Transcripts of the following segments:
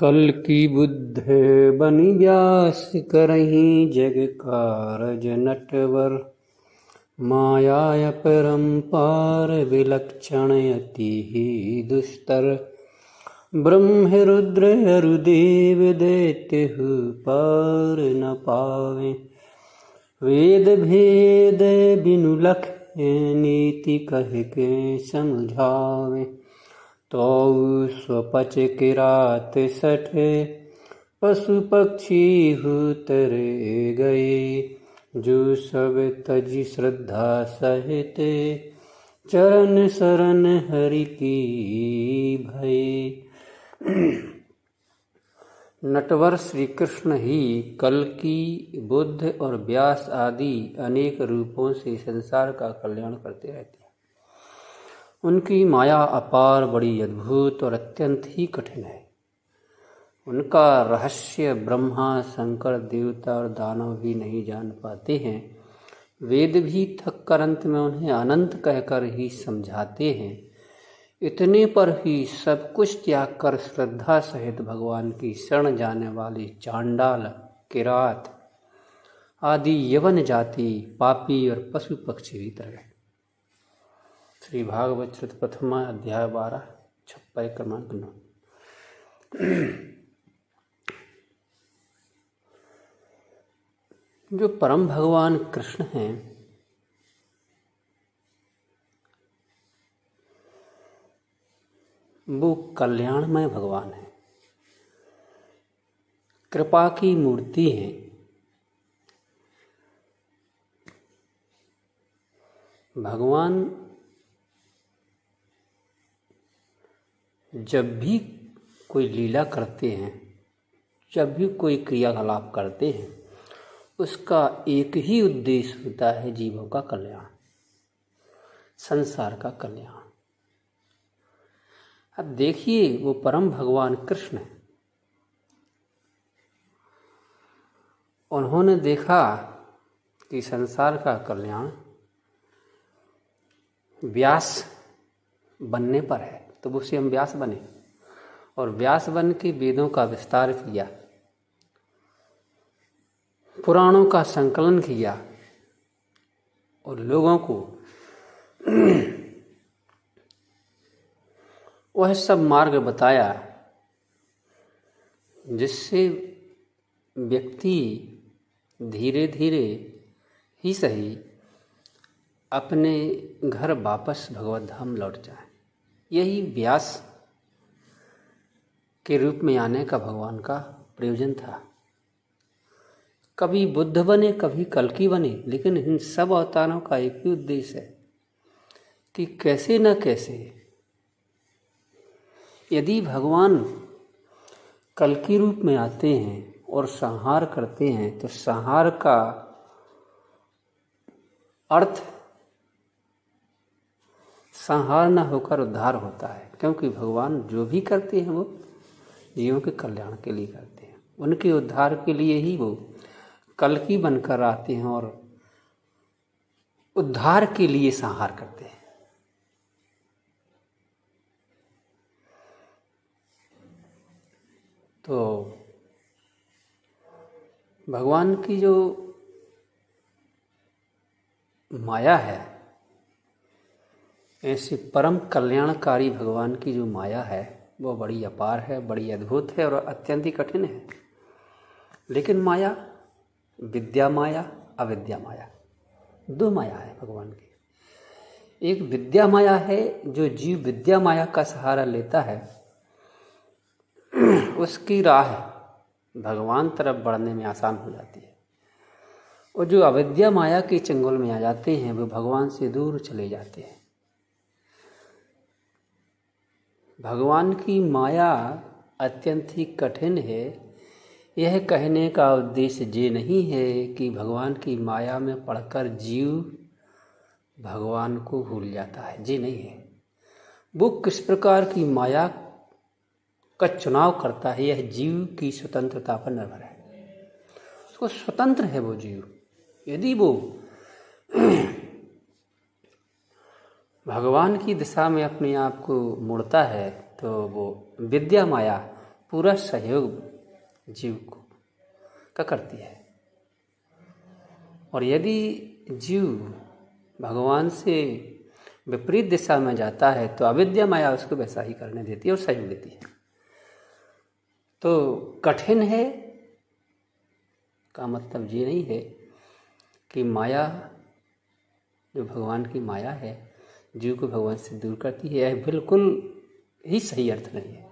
कल की बुद्ध बनि व्यास करहीं जग कारज नटवर। माया अपरंपार विलक्षण अति ही दुस्तर। ब्रह्म रुद्र अरुदेव दैत्य पार न पावे। वेद भेद बिनु लख नीति कह के समझावे। तो स्वपच किरात सठ पशु पक्षी तरे गए। जो सब तजी श्रद्धा सहित चरण शरण हरि की भय। नटवर श्री कृष्ण ही कल्कि बुद्ध और व्यास आदि अनेक रूपों से संसार का कल्याण करते रहते हैं। उनकी माया अपार, बड़ी अद्भुत और अत्यंत ही कठिन है। उनका रहस्य ब्रह्मा, शंकर, देवता और दानव भी नहीं जान पाते हैं। वेद भी थक कर अंत में उन्हें अनंत कहकर ही समझाते हैं। इतने पर ही सब कुछ त्याग कर श्रद्धा सहित भगवान की शरण जाने वाले चांडाल, किरात आदि यवन जाति, पापी और पशु पक्षी भी तर गए। श्री भागवत चरित प्रथमा अध्याय 12 छप्पा क्रमांक 9। जो परम भगवान कृष्ण हैं, वो कल्याणमय भगवान है, कृपा की मूर्ति है। भगवान जब भी कोई लीला करते हैं, जब भी कोई क्रियाकलाप करते हैं, उसका एक ही उद्देश्य होता है, जीवों का कल्याण, संसार का कल्याण। अब देखिए, वो परम भगवान कृष्ण, उन्होंने देखा कि संसार का कल्याण व्यास बनने पर है, तो वो स्वयं व्यास बने और व्यास बन के वेदों का विस्तार किया, पुराणों का संकलन किया और लोगों को वह सब मार्ग बताया जिससे व्यक्ति धीरे धीरे ही सही अपने घर वापस भगवत धाम लौट जाए। यही व्यास के रूप में आने का भगवान का प्रयोजन था। कभी बुद्ध बने, कभी कल्कि बने, लेकिन इन सब अवतारों का एक ही उद्देश्य है कि कैसे न कैसे यदि भगवान कल्कि रूप में आते हैं और संहार करते हैं, तो संहार का अर्थ संहार न होकर उद्धार होता है, क्योंकि भगवान जो भी करते हैं वो जीवों के कल्याण के लिए करते हैं। उनके उद्धार के लिए ही वो कल्कि बनकर आते हैं और उद्धार के लिए संहार करते हैं। तो भगवान की जो माया है, ऐसे परम कल्याणकारी भगवान की जो माया है, वो बड़ी अपार है, बड़ी अद्भुत है और अत्यंत ही कठिन है। लेकिन माया, विद्या माया, अविद्या माया, दो माया है भगवान की। एक विद्या माया है, जो जीव विद्या माया का सहारा लेता है, उसकी राह भगवान तरफ बढ़ने में आसान हो जाती है। और जो अविद्या माया के चंगुल में आ जाते हैं, वो भगवान से दूर चले जाते हैं। भगवान की माया अत्यंत ही कठिन है। यह कहने का उद्देश्य ये नहीं है कि भगवान की माया में पड़कर जीव भगवान को भूल जाता है, ये नहीं है। वो किस प्रकार की माया का चुनाव करता है, यह जीव की स्वतंत्रता पर निर्भर है। उसको स्वतंत्र है वो जीव। यदि वो भगवान की दिशा में अपने आप को मोड़ता है, तो वो विद्या माया पूरा सहयोग जीव को का करती है। और यदि जीव भगवान से विपरीत दिशा में जाता है तो अविद्या माया उसको वैसा ही करने देती है और सहयोग देती है। तो कठिन है का मतलब ये नहीं है कि माया जो भगवान की माया है जीव को भगवान से दूर करती है, यह बिल्कुल ही सही अर्थ नहीं है।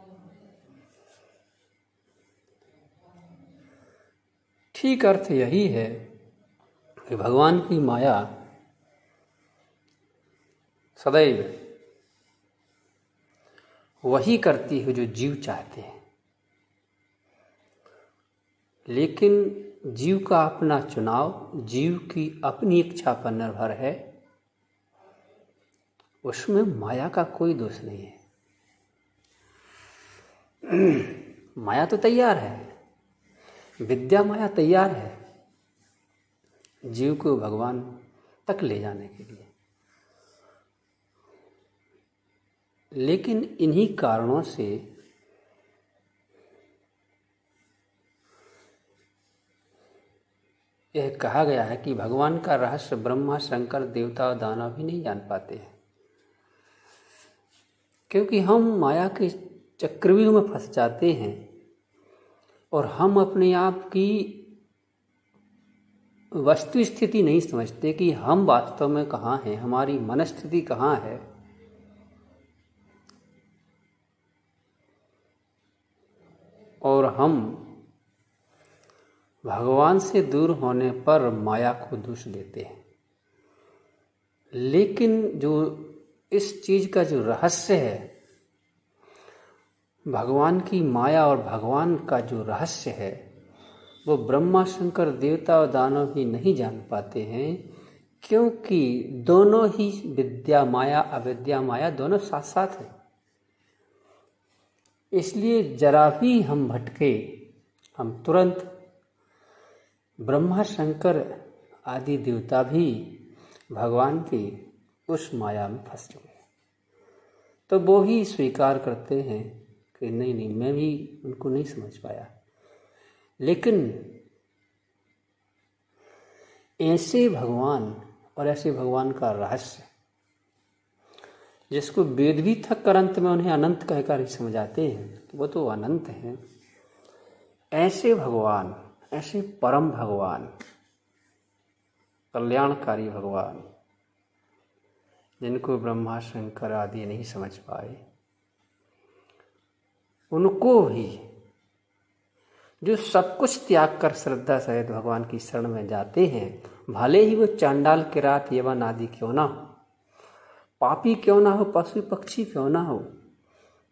ठीक अर्थ यही है कि भगवान की माया सदैव वही करती है जो जीव चाहते हैं, लेकिन जीव का अपना चुनाव, जीव की अपनी इच्छा पर निर्भर है, उसमें माया का कोई दोष नहीं है। माया तो तैयार है, विद्या माया तैयार है जीव को भगवान तक ले जाने के लिए, लेकिन इन्हीं कारणों से यह कहा गया है कि भगवान का रहस्य ब्रह्मा, शंकर, देवता और दानव भी नहीं जान पाते हैं, क्योंकि हम माया के चक्रव्यूह में फंस जाते हैं और हम अपने आप की वस्तु स्थिति नहीं समझते कि हम वास्तव में कहाँ हैं, हमारी मनस्थिति कहाँ है। और हम भगवान से दूर होने पर माया को दोष देते हैं, लेकिन जो इस चीज़ का जो रहस्य है, भगवान की माया और भगवान का जो रहस्य है, वो ब्रह्मा, शंकर, देवता और दानव भी नहीं जान पाते हैं, क्योंकि दोनों ही विद्या माया, अविद्या माया दोनों साथ साथ हैं। इसलिए जरा भी हम भटके, हम तुरंत ब्रह्मा, शंकर आदि देवता भी भगवान की उस माया में फंस चुके हैं, तो वो ही स्वीकार करते हैं कि नहीं नहीं, मैं भी उनको नहीं समझ पाया। लेकिन ऐसे भगवान और ऐसे भगवान का रहस्य जिसको वेद भी थक कर अंत में उन्हें अनंत कहकर ही समझाते हैं, वो तो अनंत हैं। ऐसे भगवान, ऐसे परम भगवान, कल्याणकारी भगवान, जिनको ब्रह्मा, शंकर आदि नहीं समझ पाए, उनको भी जो सब कुछ त्याग कर श्रद्धा सहित भगवान की शरण में जाते हैं, भले ही वो चांडाल, किरात, यवन आदि क्यों ना हो, पापी क्यों ना हो, पशु पक्षी क्यों ना हो,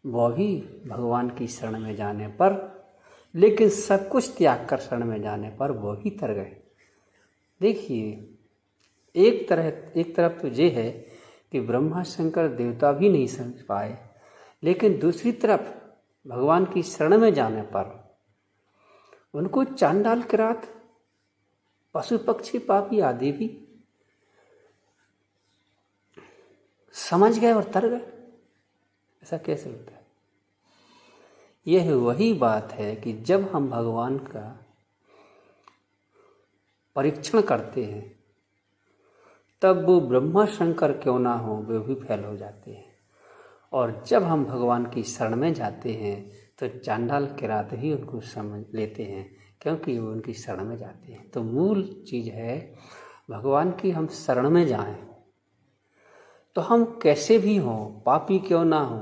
वह भी भगवान की शरण में जाने पर, लेकिन सब कुछ त्याग कर शरण में जाने पर वो भी तर गए। देखिए, एक तरफ तो ये है कि ब्रह्मा, शंकर, देवता भी नहीं समझ पाए, लेकिन दूसरी तरफ भगवान की शरण में जाने पर उनको चांडाल, किरात, पशु पक्षी, पापी आदि भी समझ गए और तर गए। ऐसा कैसे होता है? यह वही बात है कि जब हम भगवान का परीक्षण करते हैं, तब वो ब्रह्मा, शंकर क्यों ना हो, वे भी फेल हो जाते हैं। और जब हम भगवान की शरण में जाते हैं तो चांडाल, किरात भी उनको समझ लेते हैं, क्योंकि वो उनकी शरण में जाते हैं। तो मूल चीज़ है भगवान की हम शरण में जाएं, तो हम कैसे भी हों, पापी क्यों ना हो,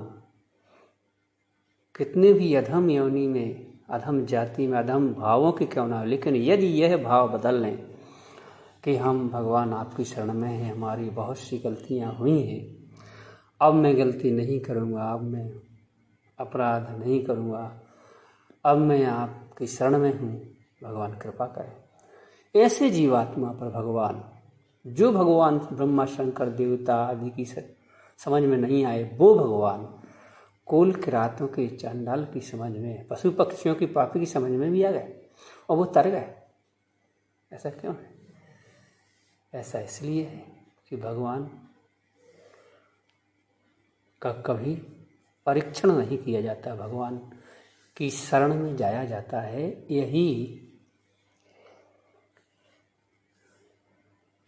कितने भी अधम योनि में, अधम जाति में, अधम भावों के क्यों ना हो, लेकिन यदि यह भाव बदल लें कि हम भगवान आपकी शरण में हैं, हमारी बहुत सी गलतियां हुई हैं, अब मैं गलती नहीं करूँगा, अब मैं अपराध नहीं करूँगा, अब मैं आपकी शरण में हूँ, भगवान कृपा करें। ऐसे जीवात्मा पर भगवान, जो भगवान ब्रह्मा, शंकर, देवता आदि की समझ में नहीं आए, वो भगवान कोल, किरातों के, चांडाल की समझ में, पशु पक्षियों की, पापी की समझ में भी आ गए और वो तर गए। ऐसा क्यों है? ऐसा इसलिए है कि भगवान का कभी परीक्षण नहीं किया जाता। भगवान की शरण में जाया जाता है, यही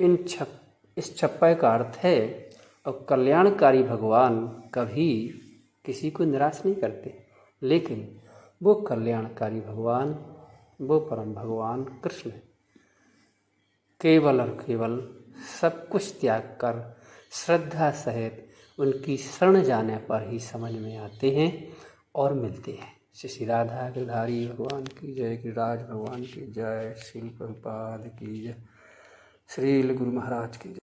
इस छप्पय का अर्थ है। और कल्याणकारी भगवान कभी किसी को निराश नहीं करते, लेकिन वो कल्याणकारी भगवान, वो परम भगवान कृष्ण केवल और केवल सब कुछ त्याग कर श्रद्धा सहित उनकी शरण जाने पर ही समझ में आते हैं और मिलते हैं। श्री राधा गिरधारी भगवान की जय, गिरिराज भगवान की जय, श्री प्रभुपाद की जय, श्री गुरु महाराज की जय।